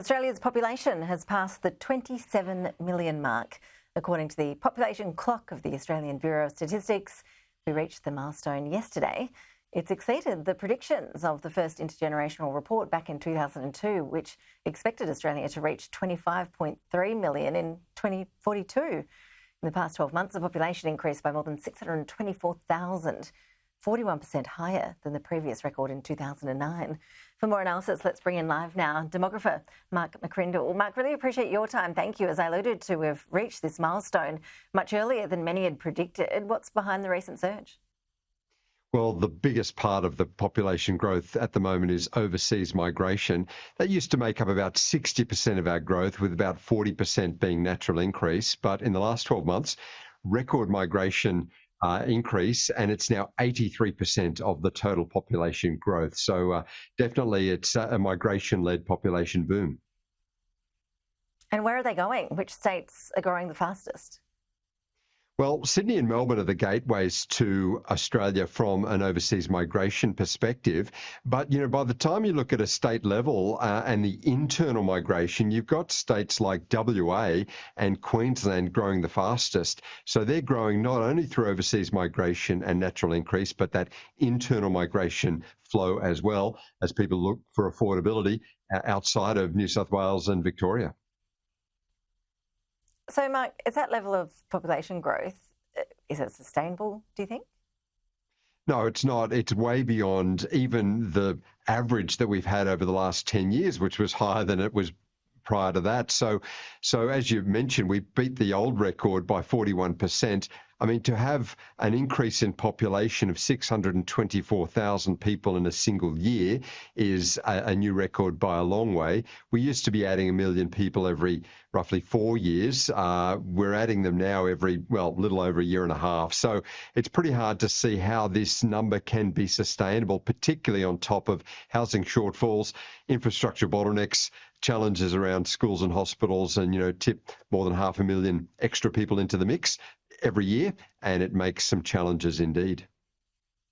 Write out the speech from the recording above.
Australia's population has passed the 27 million mark. According to the population clock of the Australian Bureau of Statistics, we reached the milestone yesterday. It's exceeded the predictions of the first intergenerational report back in 2002, which expected Australia to reach 25.3 million in 2042. In the past 12 months, the population increased by more than 624,000, 41% higher than the previous record in 2009. For more analysis, let's bring in live now Demographer Mark McCrindle. Mark, really appreciate your time. Thank you. As I alluded to, we've reached this milestone much earlier than many had predicted. What's behind the recent surge? Well, the biggest part of the population growth at the moment is overseas migration. That used to make up about 60% of our growth, with about 40% being natural increase. But in the last 12 months, record migration increase, and it's now 83% of the total population growth. So definitely it's a migration-led population boom. And where are they going? Which states are growing the fastest? Well, Sydney and Melbourne are the gateways to Australia from an overseas migration perspective. But, by the time you look at a state level and the internal migration, you've got states like WA and Queensland growing the fastest. So they're growing not only through overseas migration and natural increase, but that internal migration flow as well, as people look for affordability outside of New South Wales and Victoria. So, Mark, is that level of population growth, is it sustainable, do you think? No, it's not. It's way beyond even the average that we've had over the last 10 years, which was higher than it was prior to that. So as you mentioned, we beat the old record by 41%. I mean, to have an increase in population of 624,000 people in a single year is a new record by a long way. We used to be adding 1 million people every roughly 4 years. We're adding them now every, little over a year and a half. So it's pretty hard to see how this number can be sustainable, particularly on top of housing shortfalls, infrastructure bottlenecks, challenges around schools and hospitals, and, tip more than 500,000 extra people into the mix every year, and it makes some challenges indeed.